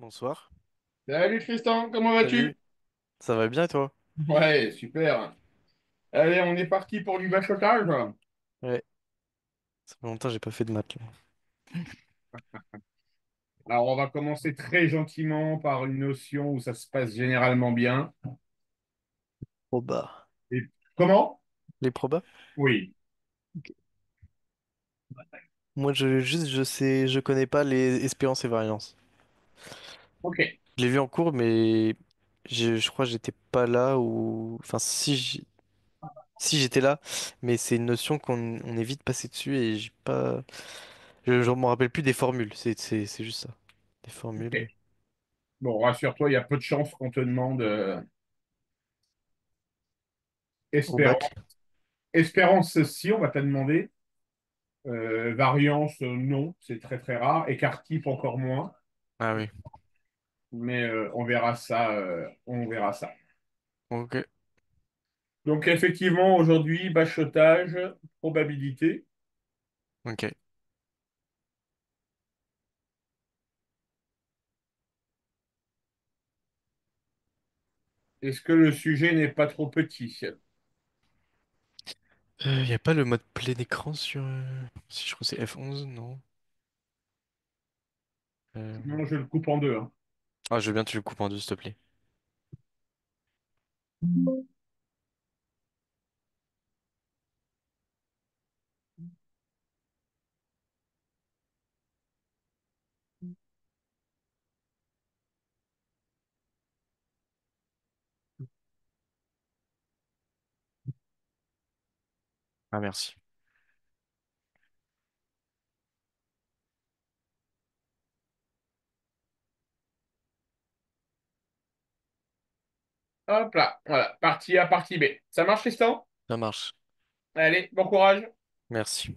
Bonsoir. Salut Tristan, comment Salut. vas-tu? Ça va bien et toi? Ouais, super. Allez, on est parti pour du bachotage. Ouais. Ça fait longtemps que j'ai pas fait de maths là. Alors, on va commencer très gentiment par une notion où ça se passe généralement bien. Proba. Et comment? Les probas? Oui. Moi je sais, je connais pas les espérances et variances. Ok, Je l'ai vu en cours mais je crois que j'étais pas là ou enfin si j'étais là mais c'est une notion qu'on est vite passé dessus et j'ai pas je m'en rappelle plus des formules, c'est juste ça. Des ok. formules Bon, rassure-toi, il y a peu de chances qu'on te demande au espérance. bac. Espérance, si, on va te demander. Variance, non, c'est très très rare. Écart-type, encore moins. Ah oui. Mais on verra ça. On verra ça. OK. Donc, effectivement, aujourd'hui, bachotage, probabilité. OK. Est-ce que le sujet n'est pas trop petit? Y a pas le mode plein écran sur si je crois que c'est F11 non. Euh, Sinon, je le coupe en deux, hein. Ah, je veux bien que tu le coupes en deux, s'il te plaît. Ah, merci. Hop là, voilà, partie A, partie B. Ça marche, Tristan? Ça marche. Allez, bon courage. Merci.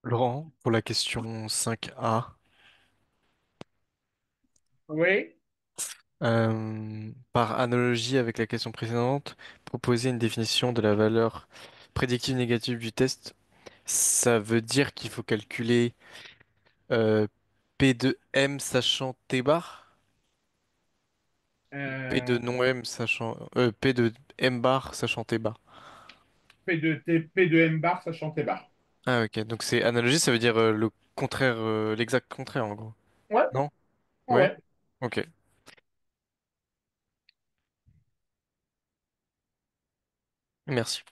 Laurent, pour la question 5A, Oui. par analogie avec la question précédente, proposer une définition de la valeur prédictive négative du test, ça veut dire qu'il faut calculer euh, P de M sachant T bar, ou P de Euh, non M sachant P de M bar sachant T bar. P2M bar, sachant T bar. Ah ok, donc c'est analogie, ça veut dire le contraire, l'exact contraire en gros. Ouais, Non? Ouais? ouais. Ok, merci.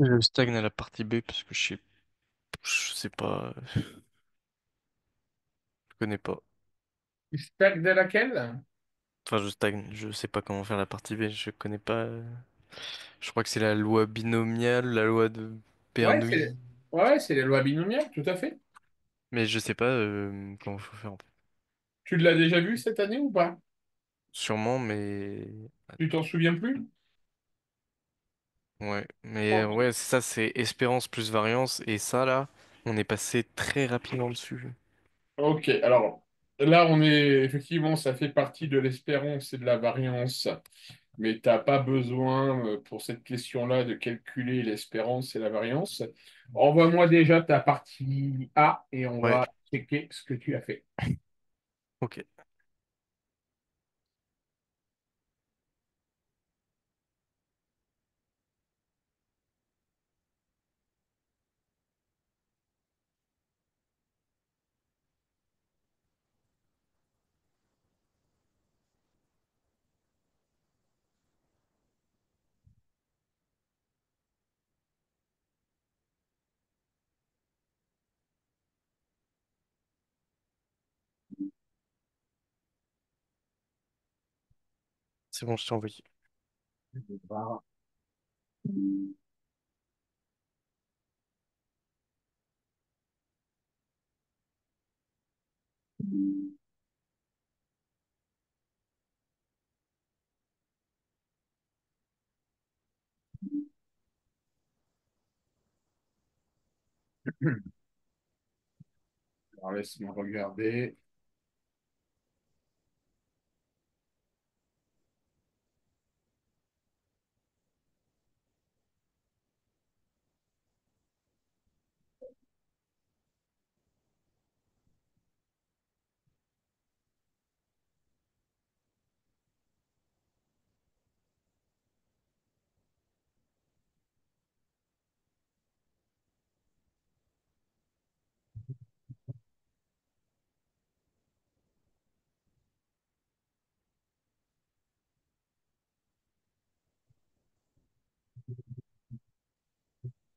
Je stagne à la partie B parce que je sais pas, je connais pas. Stack de laquelle? Enfin, je stagne, je sais pas comment faire la partie B, je connais pas. Je crois que c'est la loi binomiale, la loi de Ouais, Bernoulli, c'est les lois binomiales, tout à fait. mais je sais pas comment faut faire en fait. Tu l'as déjà vu cette année ou pas? Sûrement, mais Tu t'en souviens plus? ouais, mais Ok. ouais, c'est ça, c'est espérance plus variance, et ça là, on est passé très rapidement dessus. Ok, alors là, on est effectivement, ça fait partie de l'espérance et de la variance, mais t'as pas besoin pour cette question-là de calculer l'espérance et la variance. Envoie-moi déjà ta partie A et on Ouais, va checker ce que tu as fait. ok, c'est bon, je t'ai envoyé. Alors laisse-moi regarder.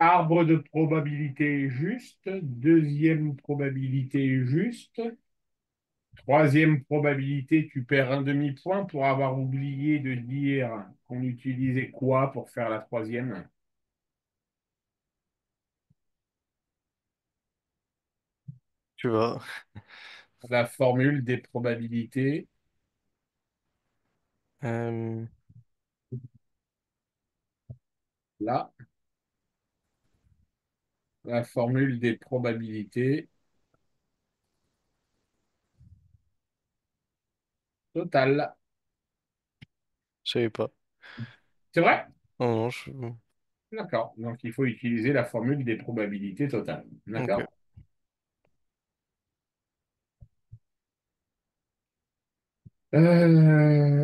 Arbre de probabilité juste, deuxième probabilité juste, troisième probabilité, tu perds un demi-point pour avoir oublié de dire qu'on utilisait quoi pour faire la troisième. Tu vois, La formule des probabilités. euh, Là, la formule des probabilités totales. je savais pas. C'est vrai? Non, non, D'accord. Donc, il faut utiliser la formule des probabilités totales. ok, D'accord?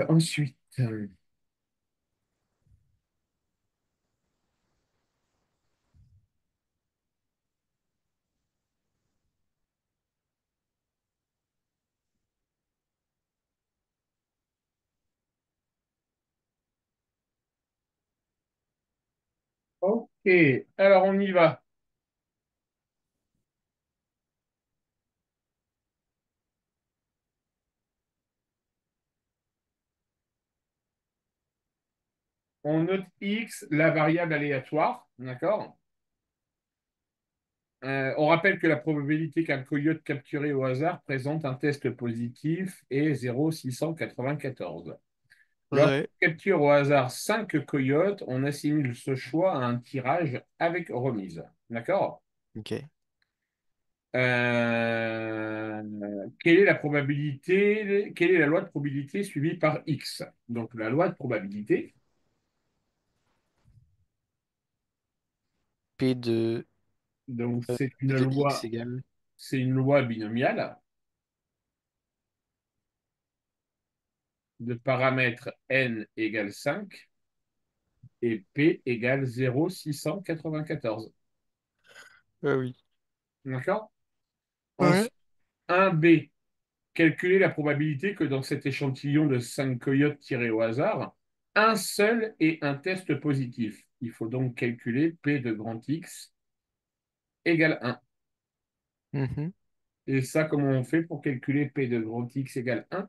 Ensuite, ok. Alors, on y va. On note X, la variable aléatoire. D'accord? On rappelle que la probabilité qu'un coyote capturé au hasard présente un test positif est 0,694. Lorsqu'on ouais, capture au hasard 5 coyotes, on assimile ce choix à un tirage avec remise. D'accord? ok. Euh, Quelle est la probabilité, quelle est la loi de probabilité suivie par X? Donc la loi de probabilité, P de, donc P de X égale. c'est une loi binomiale de paramètres n égale 5 et p égale 0,694. Ah oui. D'accord? Ouais. Ensuite, 1b, calculer la probabilité que dans cet échantillon de 5 coyotes tirés au hasard, un seul ait un test positif. Il faut donc calculer P de grand X égale 1. Mhm. Et ça, comment on fait pour calculer P de grand X égale 1?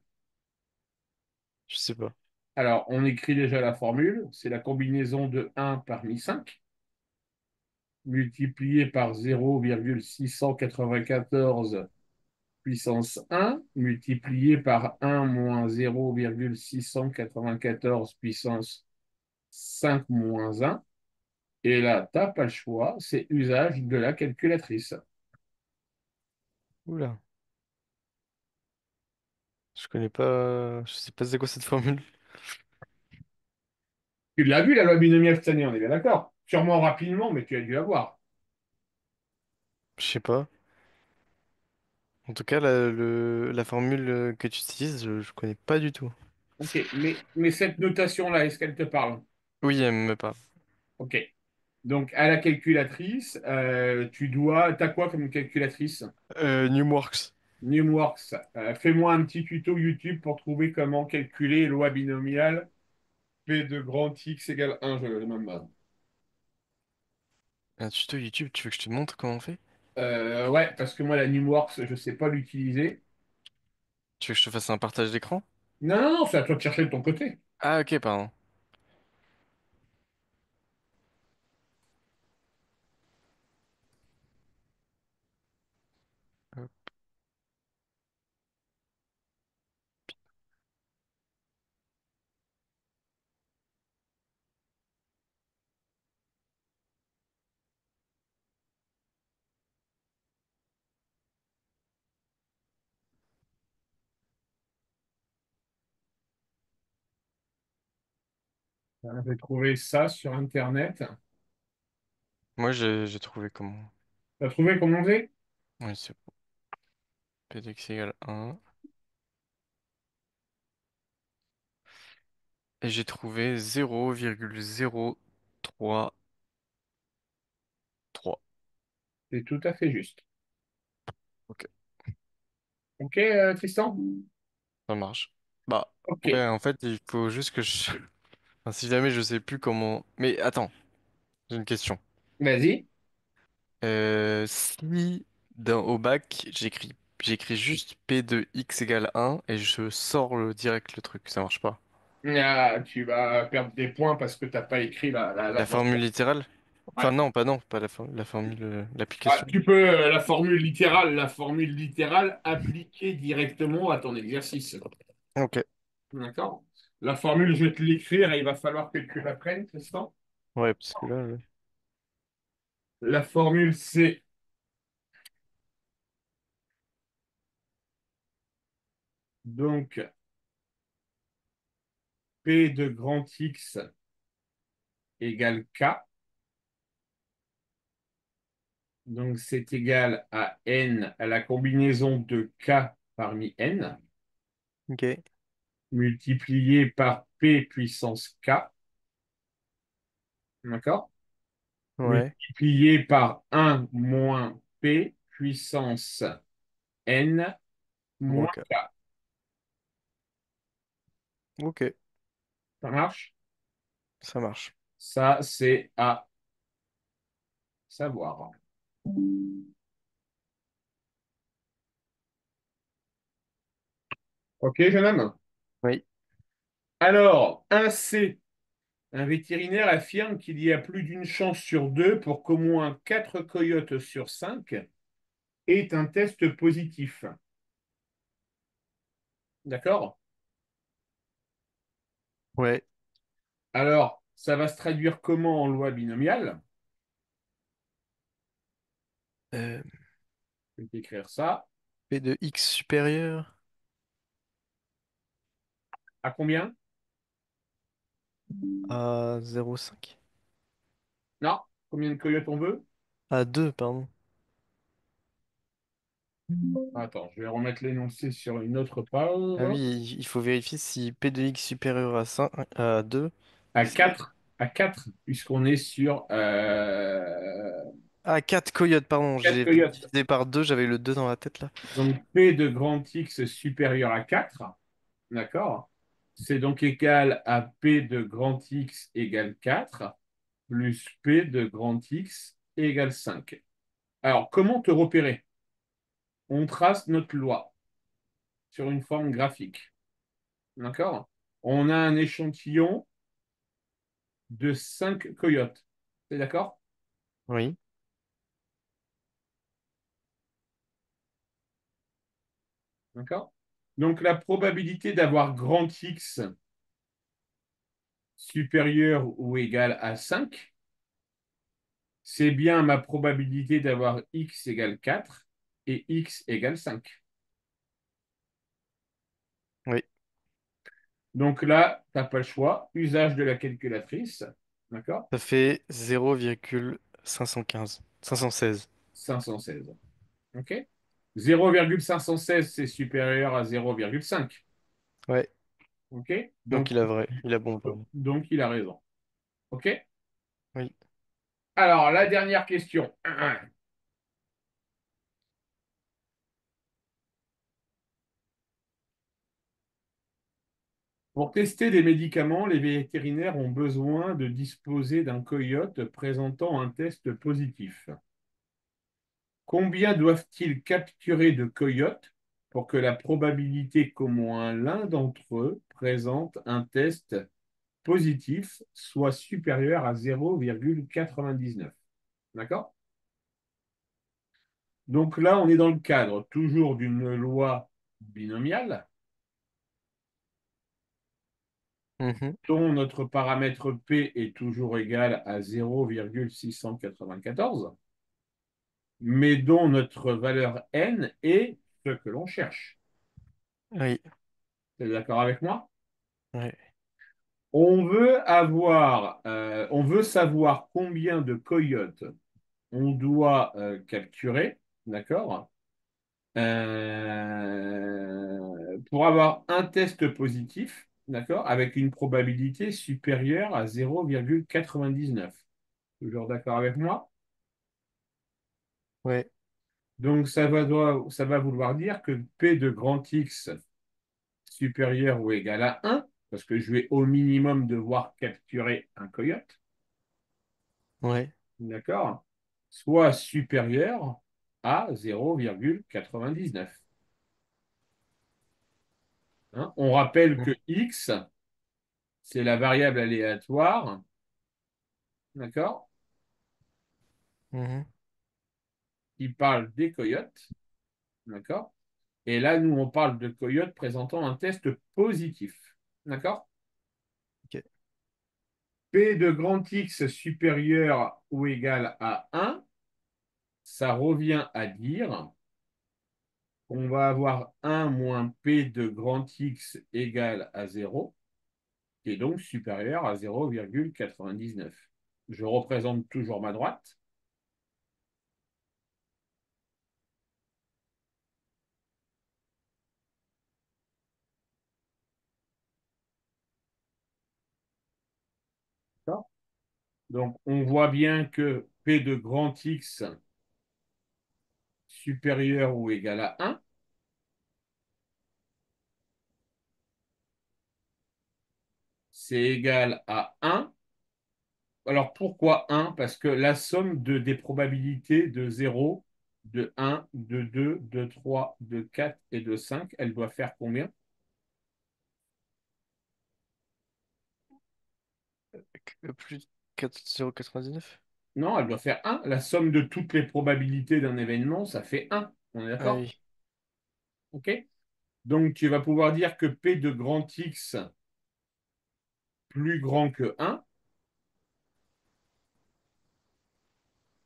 Je sais pas. Alors, on écrit déjà la formule. C'est la combinaison de 1 parmi 5 multiplié par 0,694 puissance 1 multiplié par 1 moins 0,694 puissance 5 moins 1. Et là, tu n'as pas le choix, c'est usage de la calculatrice. Oula. Je connais pas. Je sais pas c'est quoi cette formule. Tu l'as vu, la loi binomiale cette année, on est bien d'accord. Sûrement rapidement, mais tu as dû la voir. Je sais pas. En tout cas, la formule que tu utilises, je connais pas du tout. Ok, mais cette notation-là, est-ce qu'elle te parle? Oui, elle me parle. Ok. Donc, à la calculatrice, tu dois. T'as quoi comme calculatrice? Numworks. Numworks. Fais-moi un petit tuto YouTube pour trouver comment calculer loi binomiale P de grand X égale 1. Je le même. Un tuto YouTube, tu veux que je te montre comment on fait? Ouais, parce que moi, la Numworks, je ne sais pas l'utiliser. Tu veux que je te fasse un partage d'écran? Non, non, non, c'est à toi de chercher de ton côté. Ah, ok, pardon. Hop, J'ai trouvé ça sur Internet. moi, j'ai trouvé comment. T'as trouvé comment on fait? Oui, c'est bon. P de x égale 1. Et j'ai trouvé 0,033. C'est tout à fait juste. Ok, Ok, Tristan? ça marche. Bah, Ok, ouais, en fait, il faut juste que je... Enfin, si jamais je sais plus comment... Mais attends, j'ai une question. vas-y. Si au bac, j'écris juste P de x égale 1 et je sors direct le truc, ça marche pas. Ah, tu vas perdre des points parce que t'as pas écrit la La formule formule. littérale? Enfin Ouais. non, pas non, pas la formule, Ah, l'application. tu peux la formule littérale appliquée directement à ton exercice. Ok. D'accord? La formule, je vais te l'écrire et il va falloir que tu l'apprennes, Tristan. Ouais, parce que là, La formule, c'est donc P de grand X égale K. Donc, c'est égal à N, à la combinaison de K parmi N, ok. multiplié par P puissance K. D'accord? Ouais, Multiplié par un moins P puissance N moins moins K. K. Ok, Ça marche? ça marche. Ça, c'est à savoir. Ok, jeune homme? Oui. Alors, un C. Un vétérinaire affirme qu'il y a plus d'une chance sur deux pour qu'au moins 4 coyotes sur 5 aient un test positif. D'accord? Ouais. Alors, ça va se traduire comment en loi binomiale? Euh, Je vais t'écrire ça. P de x supérieur À combien? à 0,5. Non. Combien de coyotes on veut? À 2, pardon. Attends, je vais remettre l'énoncé sur une autre page. Ah oui, il faut vérifier si P de x supérieur à 5, à 2. À 4. À 4, puisqu'on est sur Ah, 4 coyotes, pardon. 4 J'ai coyotes. divisé par 2, j'avais le 2 dans la tête là. Donc P de grand X supérieur à 4. D'accord? C'est donc égal à P de grand X égale 4. plus P de grand X égale 5. Alors, comment te repérer? On trace notre loi sur une forme graphique. D'accord? On a un échantillon de 5 coyotes. C'est d'accord? Oui, D'accord? Donc, la probabilité d'avoir grand X supérieur ou égal à 5, c'est bien ma probabilité d'avoir X égale 4 et X égale 5. oui. Donc là, tu n'as pas le choix. Usage de la calculatrice. D'accord? Ça fait 0,515. 516. 516. OK? 0,516, c'est supérieur à 0,5. Ouais. OK? Donc il a vrai. Il a bon, pardon. Donc, il a raison. OK? Oui. Alors, la dernière question. Pour tester des médicaments, les vétérinaires ont besoin de disposer d'un coyote présentant un test positif. Combien doivent-ils capturer de coyotes pour que la probabilité qu'au moins l'un d'entre eux présente un test positif soit supérieure à 0,99? D'accord? Donc là, on est dans le cadre toujours d'une loi binomiale Mhm. dont notre paramètre P est toujours égal à 0,694, mais dont notre valeur n est ce que l'on cherche. Oui. Vous êtes d'accord avec moi? Ouais. On veut savoir combien de coyotes on doit capturer, d'accord? Pour avoir un test positif, d'accord, avec une probabilité supérieure à 0,99. Toujours d'accord avec moi? Ouais. Donc, ça va vouloir dire que P de grand X supérieur ou égal à 1, parce que je vais au minimum devoir capturer un coyote, Ouais. d'accord, soit supérieur à 0,99. Hein. On rappelle Mhm. que X, c'est la variable aléatoire, d'accord, Mhm. qui parle des coyotes, d'accord. Et là, nous, on parle de coyotes présentant un test positif, d'accord. Ok. P de grand X supérieur ou égal à 1, ça revient à dire qu'on va avoir 1 moins P de grand X égale à 0, qui est donc supérieur à 0,99. Je représente toujours ma droite. D'accord. Donc, on voit bien que P de grand X supérieur ou égal à 1, c'est égal à 1. Alors pourquoi 1? Parce que la somme des probabilités de 0, de 1, de 2, de 3, de 4 et de 5, elle doit faire combien? Plus 0,99. Non, elle doit faire 1. La somme de toutes les probabilités d'un événement, ça fait 1. On est Ah d'accord? oui. OK? Donc tu vas pouvoir dire que P de grand X plus grand que 1,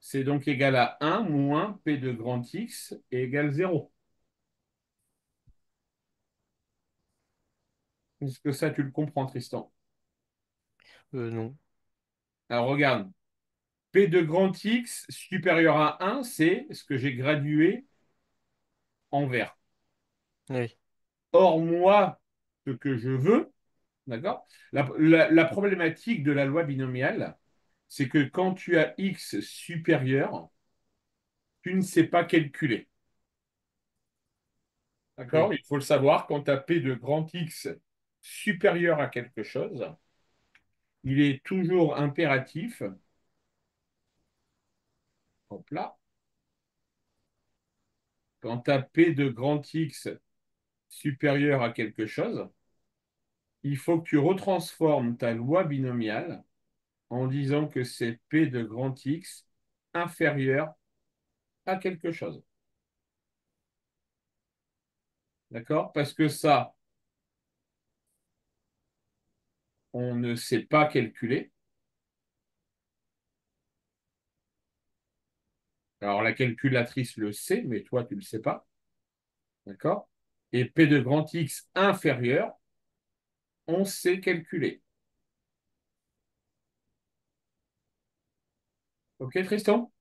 c'est donc égal à 1 moins P de grand X égale 0. Est-ce que ça, tu le comprends, Tristan? Non. Alors regarde, P de grand X supérieur à 1, c'est ce que j'ai gradué en vert. Oui. Or, moi, ce que je veux, d'accord? La problématique de la loi binomiale, c'est que quand tu as X supérieur, tu ne sais pas calculer. D'accord? Oui. Il faut le savoir, quand tu as P de grand X supérieur à quelque chose, il est toujours impératif. Hop là. Quand tu as P de grand X supérieur à quelque chose, il faut que tu retransformes ta loi binomiale en disant que c'est P de grand X inférieur à quelque chose. D'accord? Parce que ça, on ne sait pas calculer. Alors la calculatrice le sait, mais toi, tu ne le sais pas. D'accord? Et P de grand X inférieur, on sait calculer. OK, Tristan?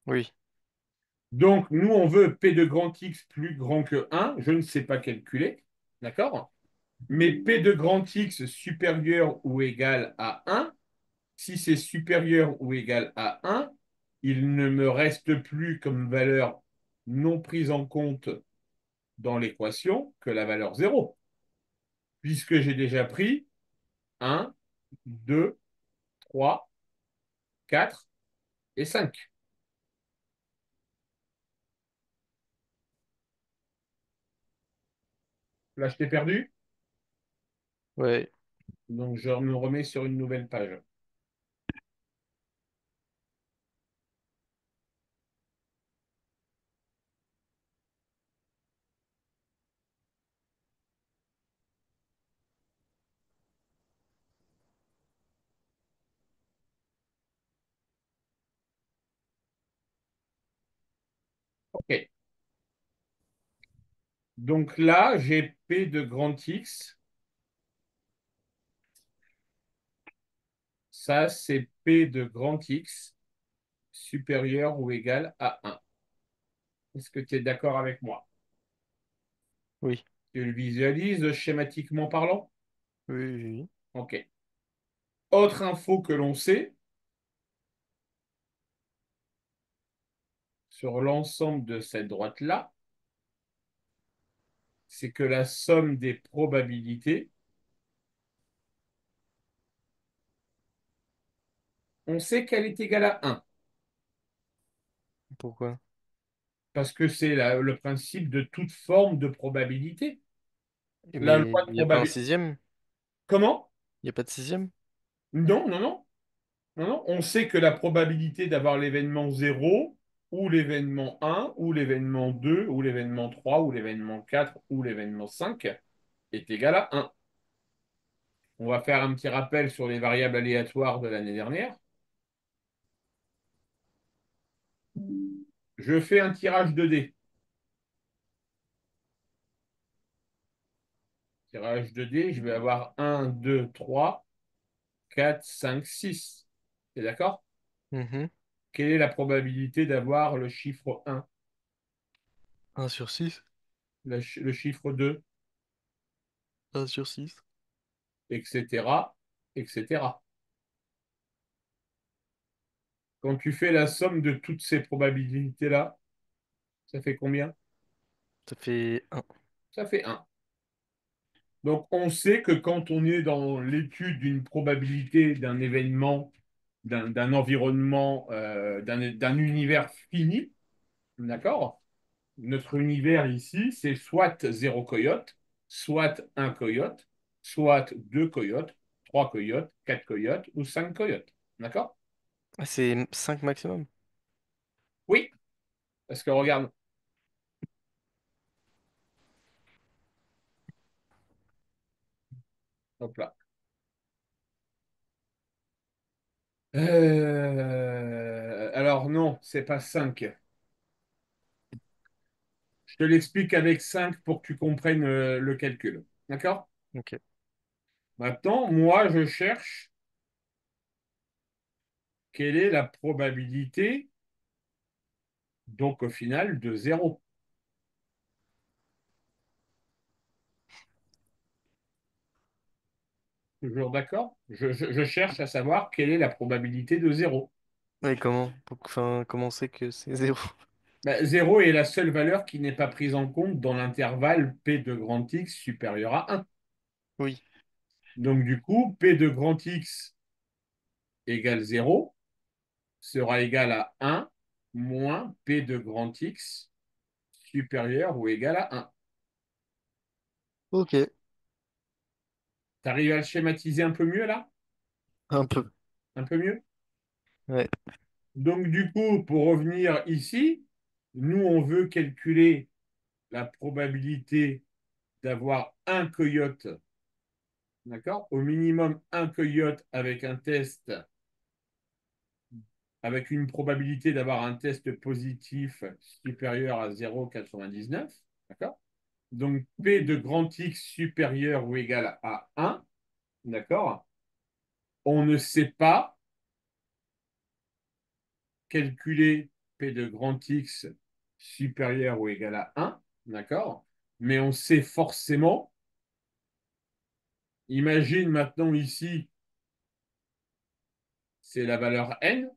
Oui, Donc, nous, on veut P de grand X plus grand que 1. Je ne sais pas calculer. D'accord? Mais P de grand X supérieur ou égal à 1, si c'est supérieur ou égal à 1, il ne me reste plus comme valeur non prise en compte dans l'équation que la valeur 0, puisque j'ai déjà pris 1, 2, 3, 4 et 5. Là, je t'ai perdu, ouais, donc je me remets sur une nouvelle page. OK. Donc là, j'ai P de grand X. Ça, c'est P de grand X supérieur ou égal à 1. Est-ce que tu es d'accord avec moi? oui, Tu le visualises schématiquement parlant? oui, oui, oui. OK. Autre info que l'on sait sur l'ensemble de cette droite-là, c'est que la somme des probabilités, on sait qu'elle est égale à 1, Pourquoi? parce que c'est le principe de toute forme de probabilité. La Mais loi de il n'y a pas un probabilité. sixième? Comment? Il n'y a pas de sixième? Non, non, non. Non, non. On sait que la probabilité d'avoir l'événement 0 ou l'événement 1 ou l'événement 2 ou l'événement 3 ou l'événement 4 ou l'événement 5 est égale à 1. On va faire un petit rappel sur les variables aléatoires de l'année dernière. Je fais un tirage de dés. Tirage de dés, je vais avoir 1, 2, 3, 4, 5, 6. T'es d'accord? Mhm. Quelle est la probabilité d'avoir le chiffre 1, 1/6. le chiffre 2, 1/6. etc., etc. Quand tu fais la somme de toutes ces probabilités-là, ça fait combien? Ça fait un. Ça fait 1. Donc, on sait que quand on est dans l'étude d'une probabilité d'un événement, d'un environnement, d'un univers fini, d'accord? Notre univers ici, c'est soit zéro coyote, soit un coyote, soit deux coyotes, trois coyotes, quatre coyotes ou cinq coyotes. D'accord? Ah, c'est 5 maximum. Oui, parce que regarde, hop là. Alors non, c'est pas 5. Je te l'explique avec 5 pour que tu comprennes le calcul. D'accord? Ok. Maintenant, moi, je cherche quelle est la probabilité, donc au final, de zéro. Toujours d'accord? Je cherche à savoir quelle est la probabilité de zéro. Et comment? Enfin, comment c'est que c'est 0? Ben, 0 est la seule valeur qui n'est pas prise en compte dans l'intervalle P de grand X supérieur à 1. Oui. Donc du coup, P de grand X égale 0. sera égal à un moins P de grand X supérieur ou égal à un. Ok, Tu arrives à le schématiser un peu mieux là? un peu. Un peu mieux? Ouais, Donc du coup, pour revenir ici, nous, on veut calculer la probabilité d'avoir un coyote, d'accord? Au minimum un coyote avec un test, avec une probabilité d'avoir un test positif supérieur à 0,99, d'accord? Donc P de grand X supérieur ou égal à 1, d'accord? On ne sait pas calculer P de grand X supérieur ou égal à 1, d'accord? Mais on sait forcément, imagine maintenant ici, c'est la valeur n,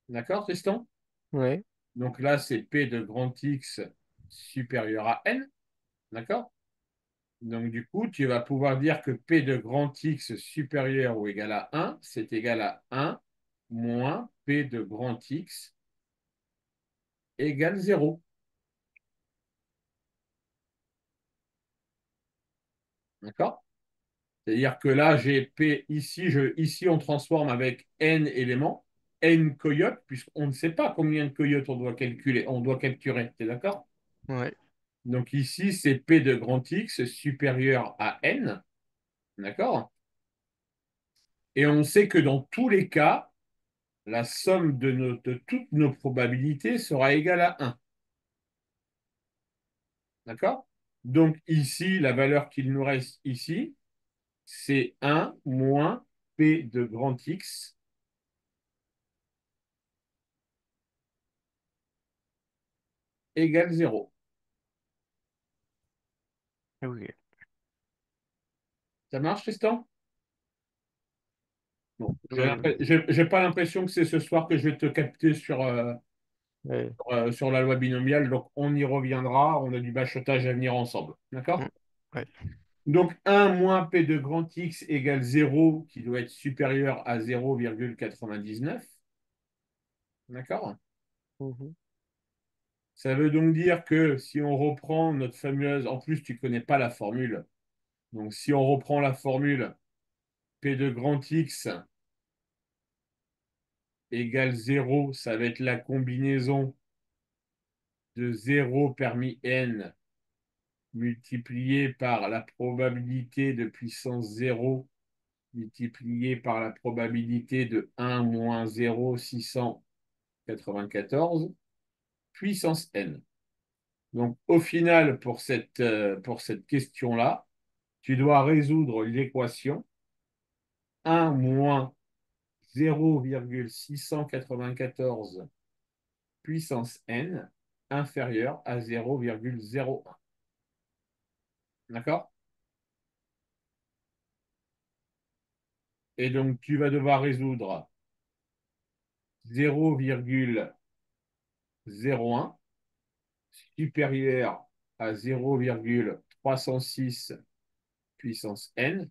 d'accord, Tristan? ouais, Donc là, c'est P de grand X supérieur à n, d'accord? Donc du coup, tu vas pouvoir dire que P de grand X supérieur ou égal à 1, c'est égal à 1 moins P de grand X égale 0. D'accord? C'est-à-dire que là, j'ai P ici, ici on transforme avec n éléments, n coyotes, puisqu'on ne sait pas combien de coyotes on doit calculer, on doit capturer. Tu es d'accord? ouais, Donc ici, c'est P de grand X supérieur à n. D'accord? Et on sait que dans tous les cas, la somme de toutes nos probabilités sera égale à 1. D'accord? Donc ici, la valeur qu'il nous reste ici, c'est 1 moins P de grand X égale 0. ok. Ça marche, Tristan? Bon, Euh, j'ai pas l'impression que c'est ce soir que je vais te capter ouais, sur la loi binomiale, donc on y reviendra. On a du bachotage à venir ensemble. mm, D'accord? ouais. Donc 1 moins P de grand X égale 0, qui doit être supérieur à 0,99. D'accord? Mhm. Ça veut donc dire que si on reprend notre fameuse, en plus tu ne connais pas la formule, donc si on reprend la formule P de grand X égale 0, ça va être la combinaison de 0 permis n multiplié par la probabilité de puissance 0 multiplié par la probabilité de 1 moins 0,694 puissance n. Donc au final, pour cette question-là, tu dois résoudre l'équation 1 moins 0,694 puissance n inférieur à 0,01. D'accord? Et donc, tu vas devoir résoudre 0,01 supérieur à 0,306 puissance n.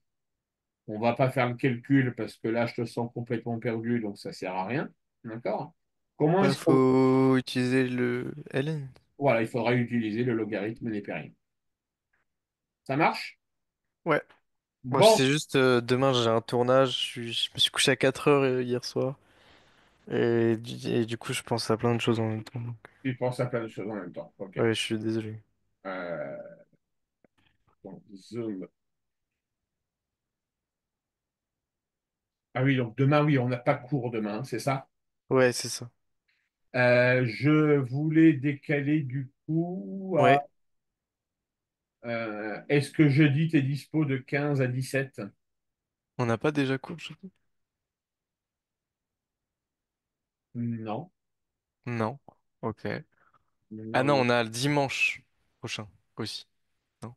On ne va pas faire le calcul parce que là, je te sens complètement perdu, donc ça ne sert à rien. D'accord? Comment Bah, est-ce qu'on... faut utiliser le ln. Voilà, il faudra utiliser le logarithme des périls. Ça marche? Ouais. Moi, je Bon, sais juste, demain, j'ai un tournage. Je me suis couché à 4 heures hier soir. Et du coup, je pense à plein de choses en même temps. il pense à plein de choses en même temps. OK. Ouais, je suis désolé. Euh, donc, Zoom. Ah oui, donc demain, oui, on n'a pas cours demain, c'est ça? Ouais, c'est ça. Je voulais décaler du coup à... Ouais. est-ce que jeudi, tu es dispo de 15 à 17? On n'a pas déjà cours, je crois. Non. Non. Ok. Ah Non, non, non. on a le dimanche prochain aussi. Non.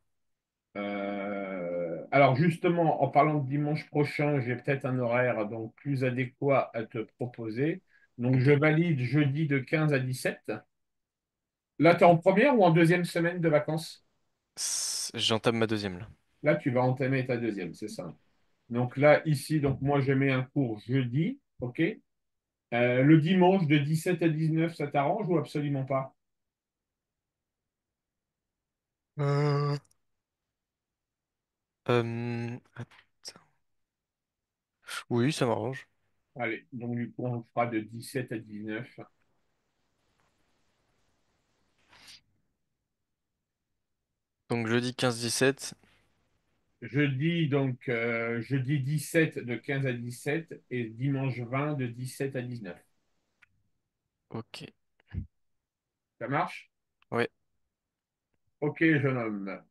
Alors justement, en parlant de dimanche prochain, j'ai peut-être un horaire donc plus adéquat à te proposer. Donc je Ok. valide jeudi de 15 à 17. Là, tu es en première ou en deuxième semaine de vacances? J'entame ma deuxième là. Là, tu vas entamer ta deuxième, c'est ça. Donc là, ici, donc moi, je mets un cours jeudi. OK? Le dimanche de 17 à 19, ça t'arrange ou absolument pas? Euh, attends. Oui, ça m'arrange. Allez, donc du coup, on fera de 17 à 19. Donc jeudi 15-17. Jeudi 17 de 15 à 17 et dimanche 20 de 17 à 19. Ok. Ça marche? Ouais. Ok, jeune homme.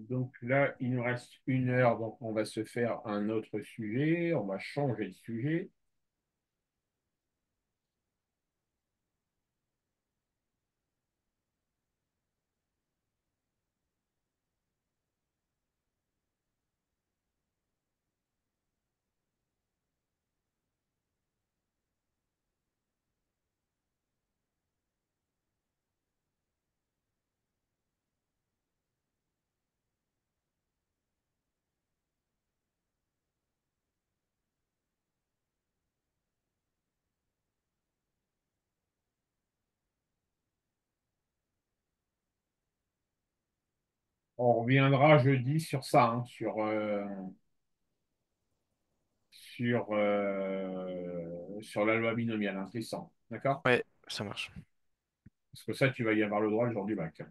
Donc là, il nous reste 1 heure, donc on va se faire un autre sujet. On va changer de sujet. On reviendra jeudi sur ça, hein, sur la loi binomiale, hein, c'est ça. D'accord? Ouais, ça marche. Parce que ça, tu vas y avoir le droit le jour du bac.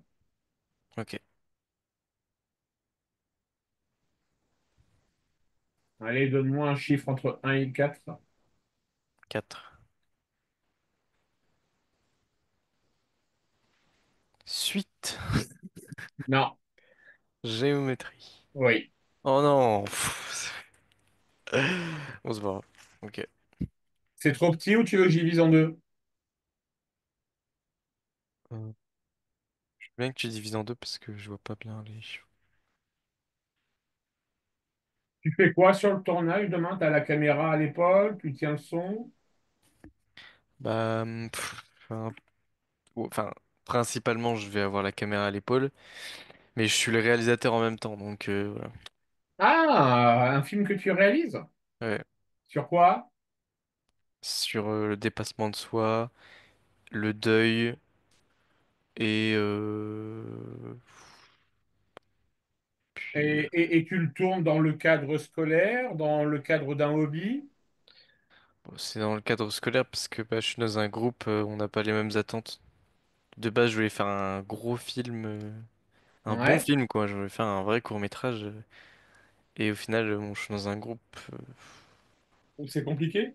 Ok. Allez, donne-moi un chiffre entre 1 et 4. 4. Suite. Non, Géométrie. oui. Oh non. On se voit. Ok. C'est trop petit ou tu veux que j'y vise en deux? Je veux bien que tu divises en deux parce que je vois pas bien les chiffres. Tu fais quoi sur le tournage demain? Tu as la caméra à l'épaule, tu tiens le son. Bah, enfin, enfin, principalement, je vais avoir la caméra à l'épaule, mais je suis le réalisateur en même temps, donc voilà. Ah, un film que tu réalises? Ouais. Sur quoi? Sur le dépassement de soi, le deuil et puis Et tu le tournes dans le cadre scolaire, dans le cadre d'un hobby? bon, c'est dans le cadre scolaire parce que bah, je suis dans un groupe, on n'a pas les mêmes attentes. De base, je voulais faire un gros film, un bon Ouais. film quoi. Je voulais faire un vrai court-métrage et au final, bon, je suis dans un groupe. C'est compliqué?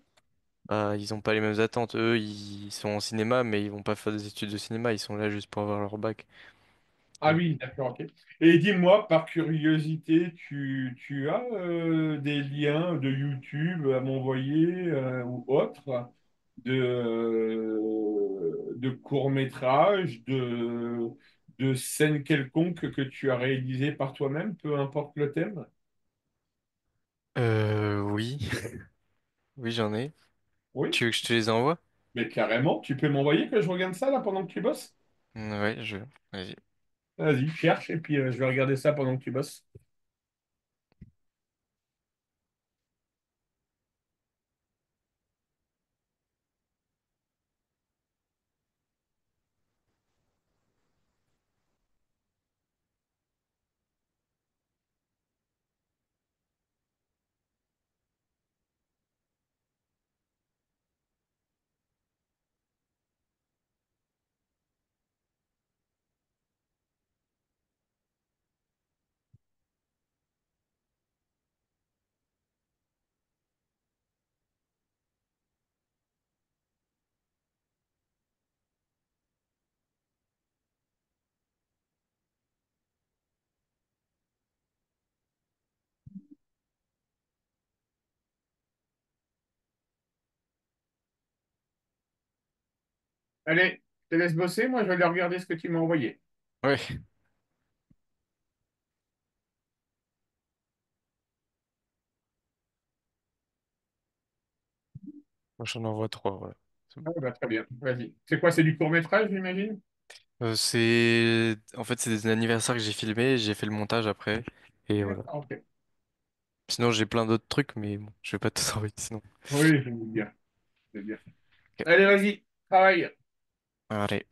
Bah, ils ont pas les mêmes attentes. Eux, ils sont en cinéma, mais ils vont pas faire des études de cinéma. Ils sont là juste pour avoir leur bac. Ah Donc, oui, d'accord, ok. Et dis-moi, par curiosité, tu as des liens de YouTube à m'envoyer ou autres de courts-métrages, de scènes quelconques que tu as réalisées par toi-même, peu importe le thème? oui, oui, j'en ai. Oui, Tu veux que je te les envoie? mais carrément, tu peux m'envoyer que je regarde ça là pendant que tu bosses? Ouais, je. Vas-y. Vas-y, cherche et puis je vais regarder ça pendant que tu bosses. Allez, je te laisse bosser, moi je vais aller regarder ce que tu m'as envoyé. Ouais, moi j'en envoie trois, voilà. C'est bon. Ah, bah, très bien, vas-y. C'est quoi, c'est du court-métrage, j'imagine? En fait, c'est des anniversaires que j'ai filmés, j'ai fait le montage après, et voilà. D'accord, ok. Sinon, j'ai plein d'autres trucs, mais bon, je vais pas tout envoyer sinon. Oui, je veux bien. Je veux bien. Ok. Allez, vas-y, travaille. Allez.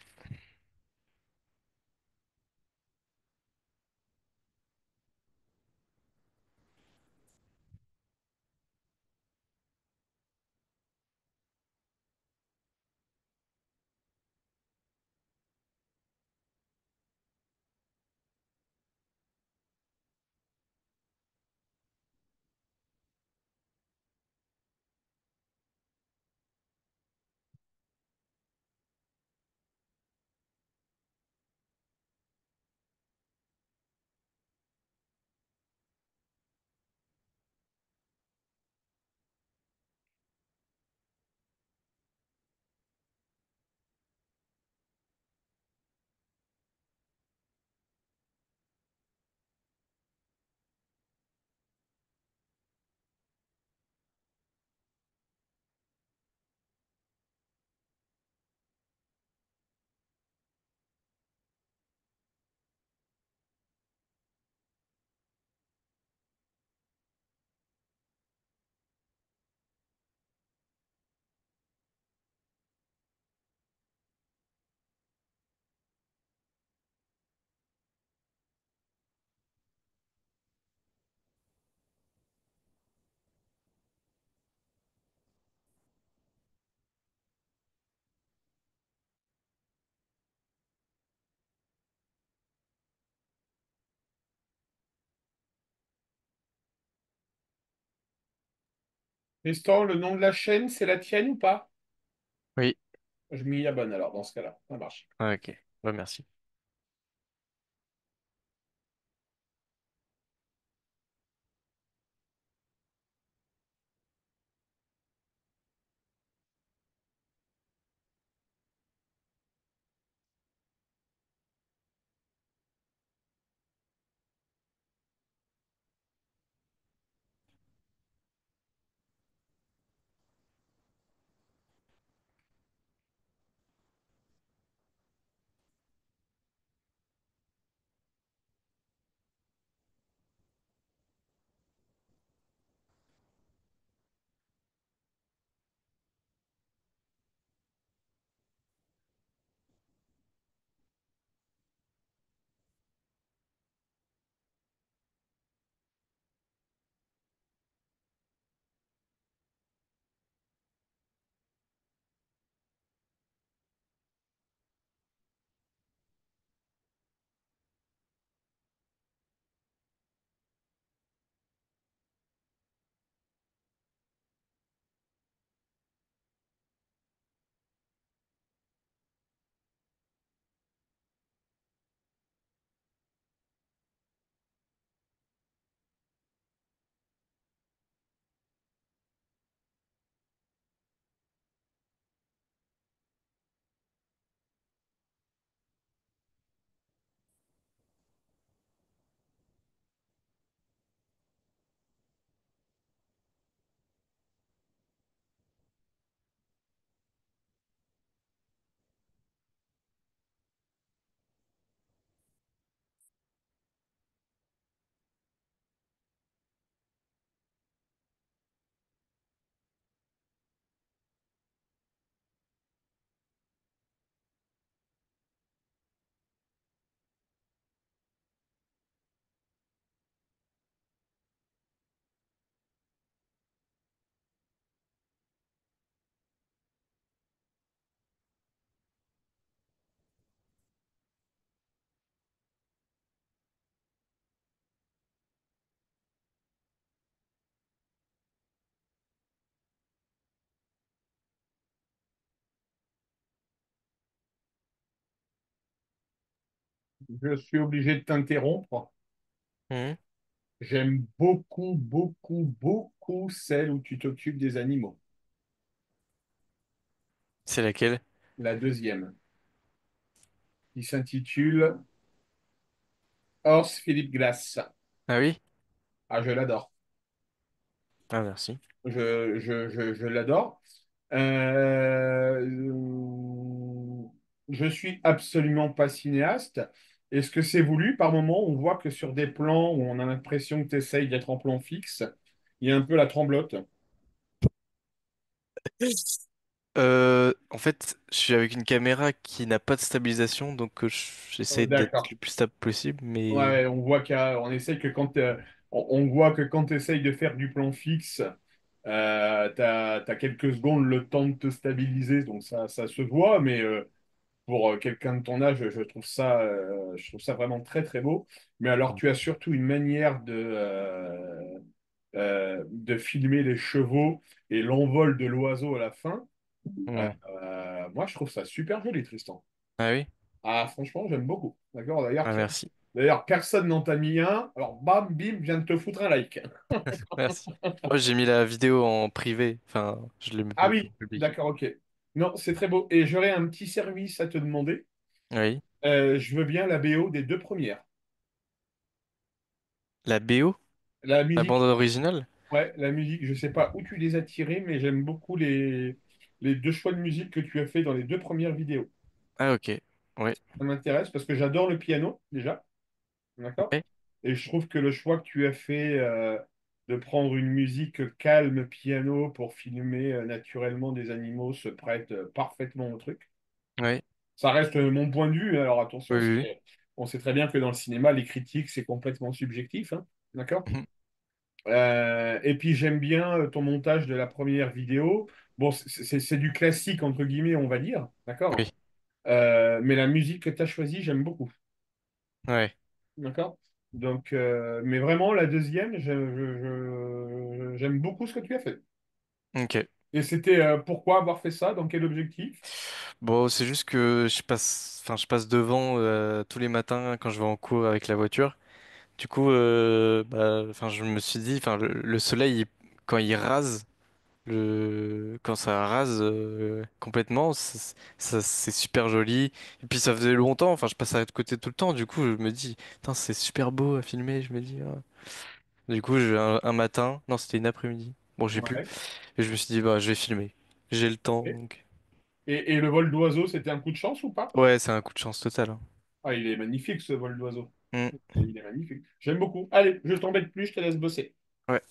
Tristan, le nom de la chaîne, c'est la tienne ou pas? Oui. Je m'y abonne alors, dans ce cas-là. Ça marche. Ah, ok. Ouais, merci. Je suis obligé de t'interrompre. Mhm. J'aime beaucoup, beaucoup, beaucoup celle où tu t'occupes des animaux. C'est laquelle? La deuxième, qui s'intitule Horst Philipp Glass. Ah oui? Ah, je l'adore. Ah, merci. Je l'adore. Euh, je suis absolument pas cinéaste. Est-ce que c'est voulu? Par moment, on voit que sur des plans où on a l'impression que tu essayes d'être en plan fixe, il y a un peu la tremblote. En fait, je suis avec une caméra qui n'a pas de stabilisation, donc j'essaie d'être D'accord. le plus stable possible, mais Ouais, on voit on essaye que quand on voit que quand tu essayes de faire du plan fixe, t'as quelques secondes le temps de te stabiliser, donc ça se voit, mais pour quelqu'un de ton âge, je trouve ça vraiment très très beau. Mais alors, tu as surtout une manière de filmer les chevaux et l'envol de l'oiseau à la fin. hmm. Moi, je trouve ça super joli, Tristan. Ah oui? Ah, franchement, j'aime beaucoup. D'accord, d'ailleurs, Ah tiens. merci, D'ailleurs, personne n'en t'a mis un. Alors, bam, bim, je viens de te foutre un like. merci. Moi j'ai mis la vidéo en privé, enfin je l'ai même pas Ah mis en oui, public. d'accord, ok. Non, c'est très beau. Et j'aurais un petit service à te demander. Oui. Je veux bien la BO des deux premières. La BO? La La bande musique, originale? ouais, la musique, je sais pas où tu les as tirées, mais j'aime beaucoup les deux choix de musique que tu as fait dans les deux premières vidéos. Ah ok. Ouais. Ça m'intéresse parce que j'adore le piano, déjà. D'accord? Ouais. Et je trouve que le choix que tu as fait de prendre une musique calme, piano, pour filmer naturellement des animaux se prête parfaitement au truc. Ouais. Ça reste mon point de vue, hein. Alors Oui, attention, oui. on sait très bien que dans le cinéma, les critiques, c'est complètement subjectif, hein. D'accord? Oui. Et puis j'aime bien ton montage de la première vidéo. Bon, c'est du classique, entre guillemets, on va dire. D'accord? Oui. Mais la musique que tu as choisie, j'aime beaucoup. Ouais. D'accord? Donc, mais vraiment, la deuxième, j'aime beaucoup ce que tu as fait. Ok. Et c'était pourquoi avoir fait ça? Dans quel objectif? Bon, c'est juste que je passe devant tous les matins quand je vais en cours avec la voiture. Du coup, je me suis dit, le soleil, quand il rase, quand ça rase complètement, c'est super joli. Et puis ça faisait longtemps, enfin, je passais à côté tout le temps. Du coup, je me dis, putain, c'est super beau à filmer. Je me dis, ah. Du coup, un matin, non, c'était une après-midi. Bon, j'ai plus. Ouais. Et je me suis dit, bah, je vais filmer. J'ai le temps, Et, donc. et le vol d'oiseau, c'était un coup de chance ou pas? Ouais, c'est un coup de chance total, hein. Ah, il est magnifique ce vol d'oiseau. Mm. Il est magnifique. J'aime beaucoup. Allez, je t'embête plus, je te laisse bosser. Ouais.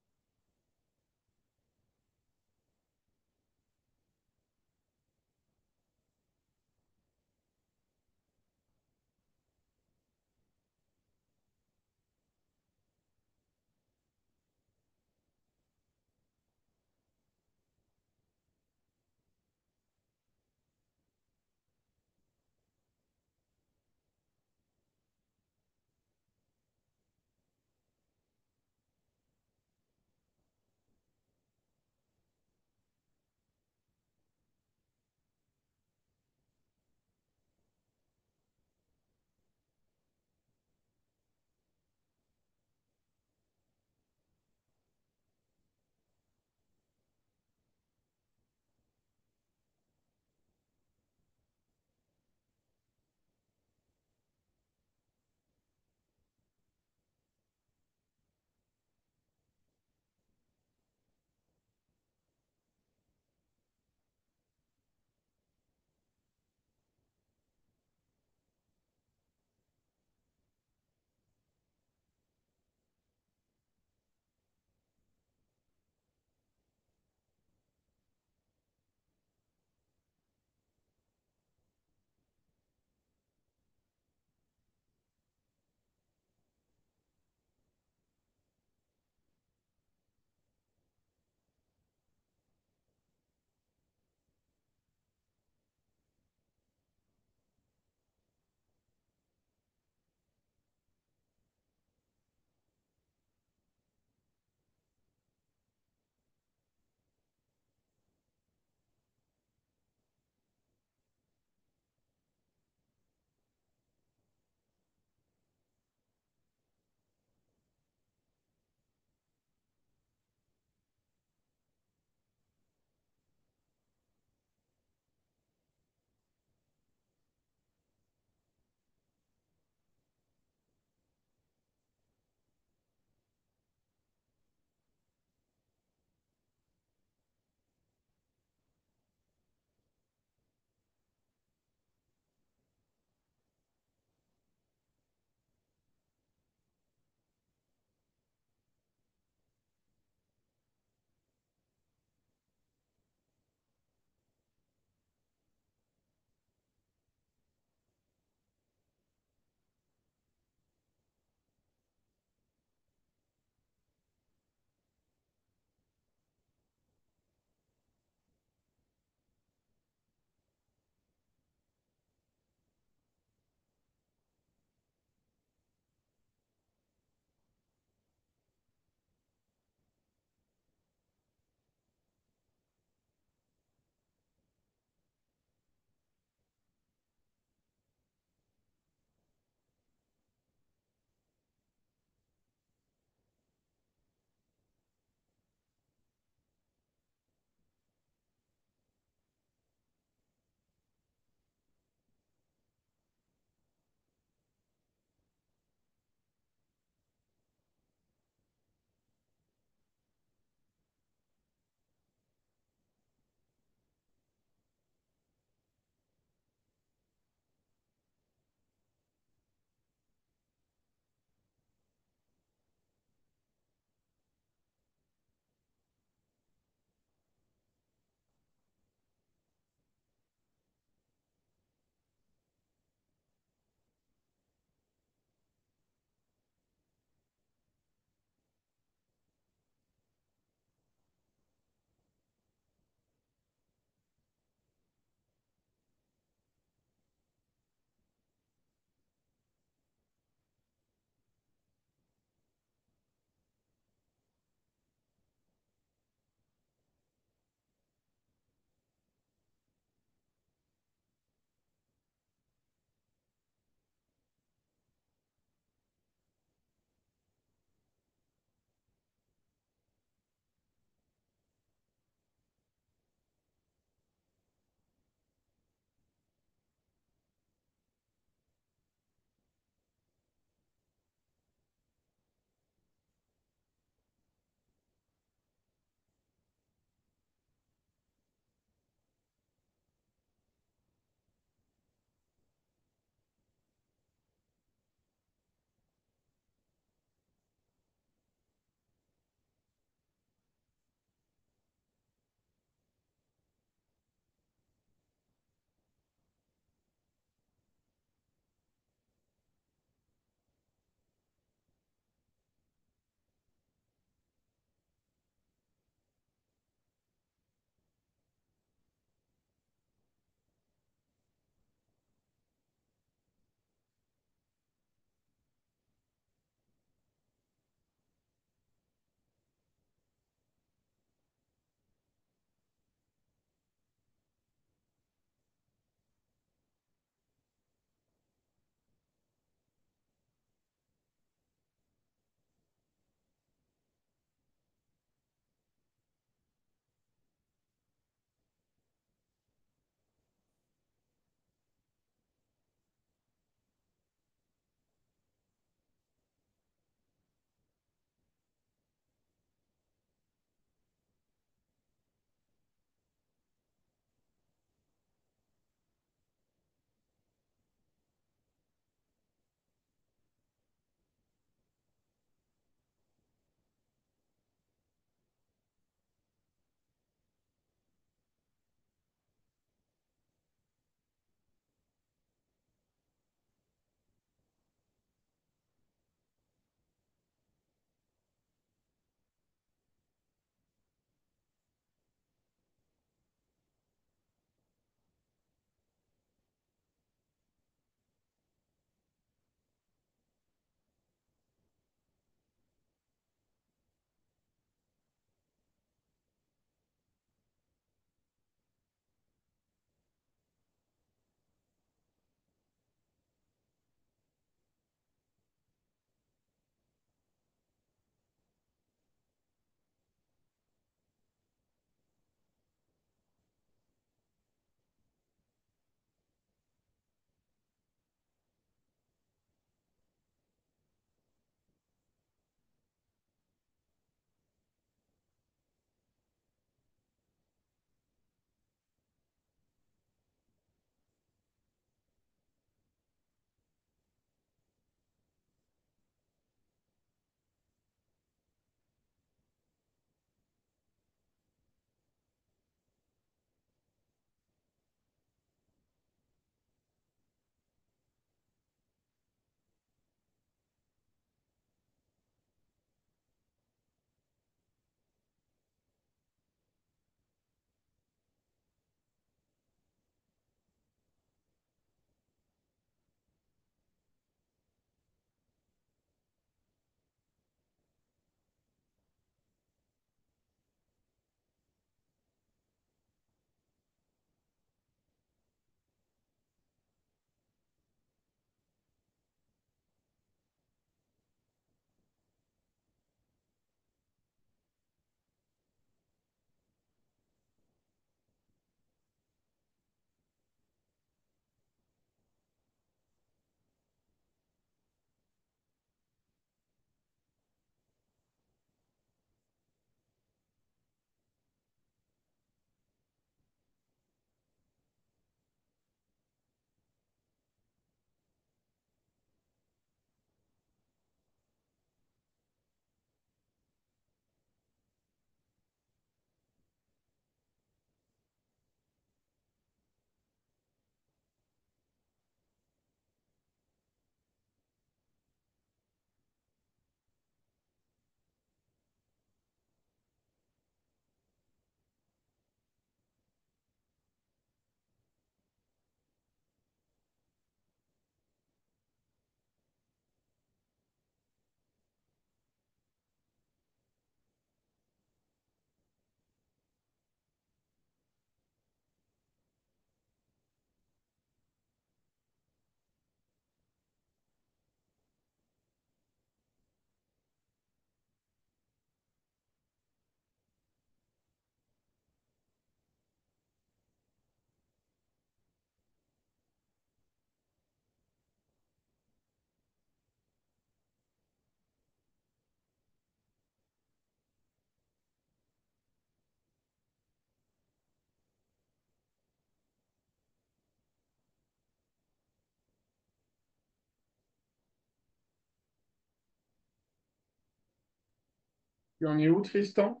Tu en es où, Tristan?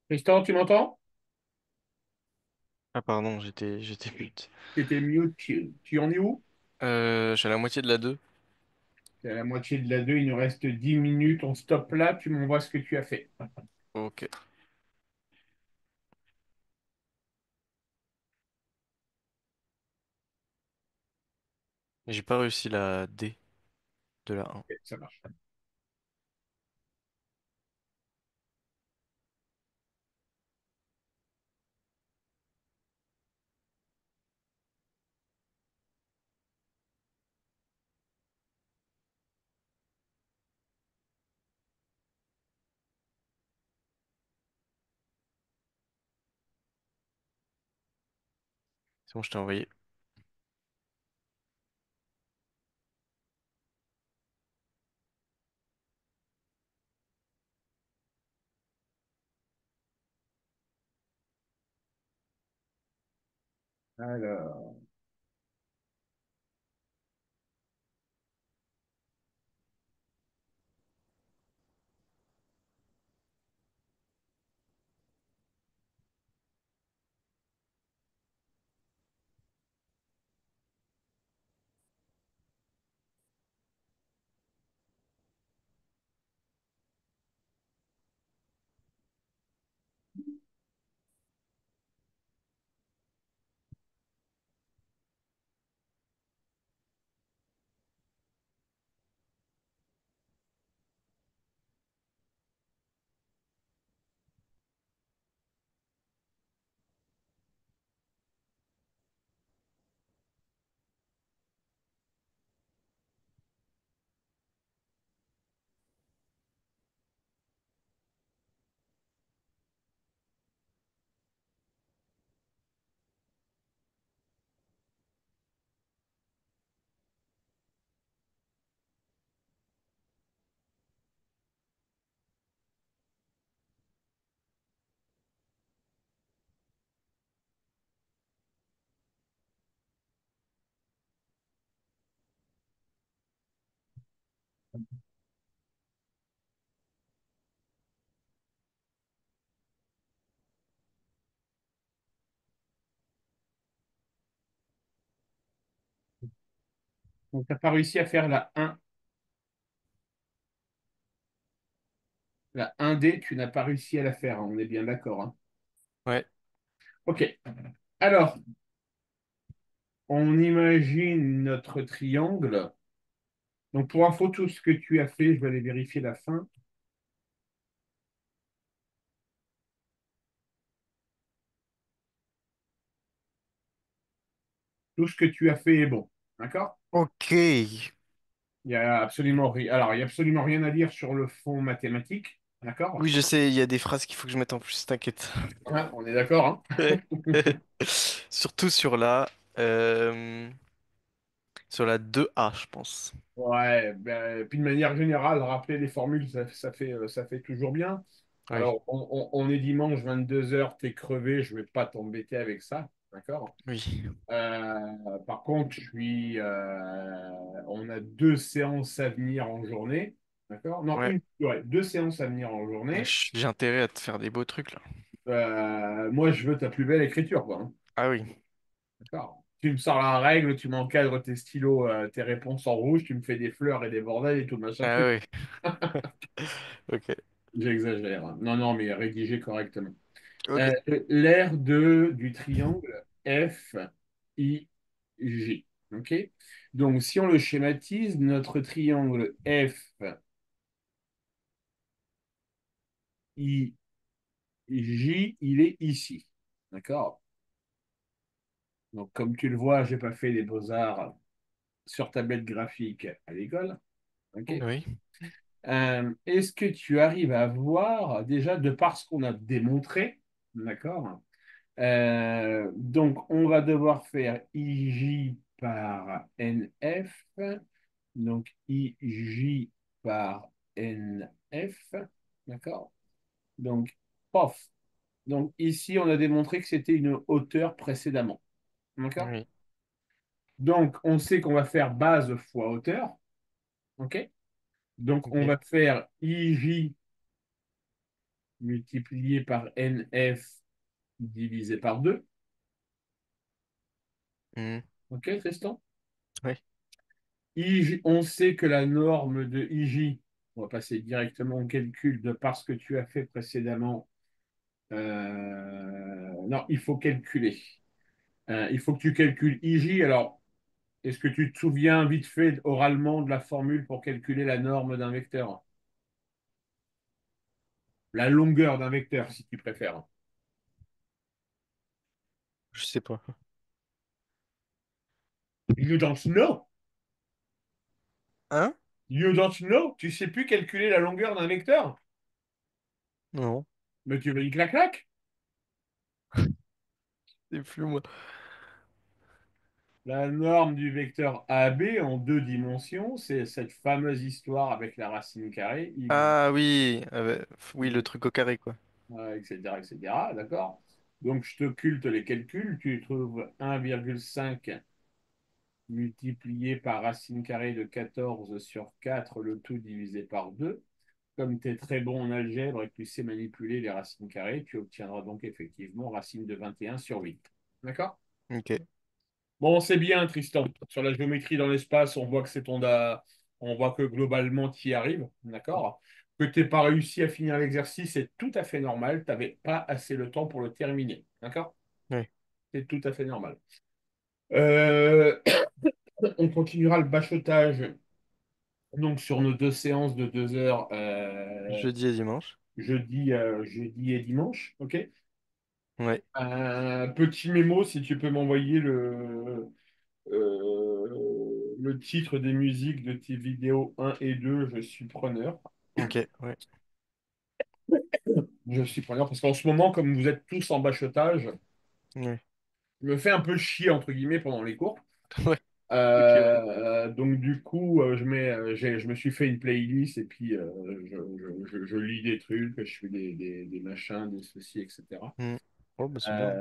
Tristan, tu m'entends? Ah pardon, j'étais mute. T'étais mute. Tu en es où? Je suis à la moitié de la 2. C'est à la moitié de la 2. Il nous reste 10 minutes. On stoppe là. Tu m'envoies ce que tu as fait. Ok. J'ai pas réussi la D de la 1. Ok, ça marche. C'est bon, je t'ai envoyé. Alors, donc t'as pas réussi à faire la 1. La 1D, tu n'as pas réussi à la faire, hein, on est bien d'accord, hein. Ouais. Ok. Alors, on imagine notre triangle. Donc, pour info, tout ce que tu as fait, je vais aller vérifier la fin. Tout ce que tu as fait est bon. D'accord? Ok. Il y a absolument rien. Alors, il y a absolument rien à dire sur le fond mathématique. D'accord? Oui, je sais, il y a des phrases qu'il faut que je mette en plus, t'inquiète. Ouais, on est d'accord, hein? Surtout euh, sur la 2A, je pense. Ouais, ben, puis de manière générale, rappeler les formules, ça fait toujours bien. Oui, Alors, on est dimanche 22 h, t'es crevé, je vais pas t'embêter avec ça. D'accord? oui. Par contre, on a 2 séances à venir en journée. D'accord? Non, Ouais. ouais, 2 séances à venir en Ouais, journée. j'ai intérêt à te faire des beaux trucs là. Moi, je veux ta plus belle écriture, quoi, hein. Ah oui. D'accord? Tu me sors la règle, tu m'encadres tes stylos, tes réponses en rouge, tu me fais des fleurs et des bordels et tout machin Ah truc. oui. Ok. J'exagère, hein. Non, non, mais rédigé correctement. Ok. L'aire du triangle F, I, J. OK? Donc, si on le schématise, notre triangle F, I, J, il est ici. D'accord? Donc, comme tu le vois, j'ai pas fait les beaux-arts sur tablette graphique à l'école. OK? Oui. Est-ce que tu arrives à voir, déjà, de par ce qu'on a démontré, d'accord? Donc, on va devoir faire IJ par NF. Donc, IJ. par NF. D'accord? Donc, POF. Donc, ici, on a démontré que c'était une hauteur précédemment. D'accord? Oui. Donc, on sait qu'on va faire base fois hauteur. OK? Donc, on Ok. va faire IJ multiplié par NF divisé par 2. Mhm. OK, Tristan? Ouais. IJ, on sait que la norme de IJ, on va passer directement au calcul de par ce que tu as fait précédemment. Non, il faut calculer. Il faut que tu calcules IJ. Alors, est-ce que tu te souviens vite fait oralement de la formule pour calculer la norme d'un vecteur? La longueur d'un vecteur, si tu préfères. Je sais pas. You don't know. Hein? You don't know. Tu sais plus calculer la longueur d'un vecteur? Non. Mais tu veux y clac-clac? C'est plus moi. La norme du vecteur AB en deux dimensions, c'est cette fameuse histoire avec la racine carrée, y, Ah oui. Oui, le y, truc au carré, quoi. etc., etc. D'accord? Donc, je t'occulte les calculs. Tu trouves 1,5 multiplié par racine carrée de 14 sur 4, le tout divisé par 2. Comme tu es très bon en algèbre et que tu sais manipuler les racines carrées, tu obtiendras donc effectivement racine de 21 sur 8. D'accord? Ok. Bon, c'est bien, Tristan. Sur la géométrie dans l'espace, on voit que on voit que globalement, tu y arrives. D'accord? Que tu n'aies pas réussi à finir l'exercice, c'est tout à fait normal. Tu n'avais pas assez le temps pour le terminer. D'accord? Ouais. C'est tout à fait normal. Euh, on continuera le bachotage donc sur nos deux séances de 2 heures Jeudi et dimanche. jeudi et dimanche. OK? Ouais. Un petit mémo, si tu peux m'envoyer le titre des musiques de tes vidéos un et 2, je suis preneur. Ok. Ouais. Je suis preneur parce qu'en ce moment, comme vous êtes tous en bachotage, Ouais. je me fais un peu chier, entre guillemets, pendant les cours. Ouais. Ok, ouais. Donc du coup, je me suis fait une playlist et puis je lis des trucs, je fais des machins, des ceci, etc. Hmm. Oh, bah c'est bien.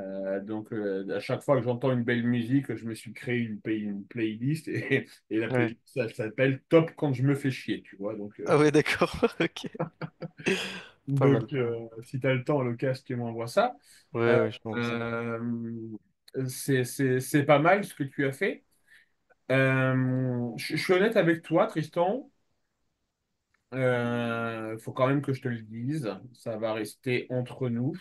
À chaque fois que j'entends une belle musique, je me suis créé une playlist et la Ouais. playlist, ça s'appelle Top quand je me fais chier, tu vois. Donc, Ah ouais, d'accord. Ok. Pas mal, pas mal. si tu as le temps, l'occasion, tu m'envoies ça. Ouais, Euh, ouais, je pense. euh, c'est pas mal ce que tu as fait. Je suis honnête avec toi, Tristan. Faut quand même que je te le dise. Ça va rester entre nous.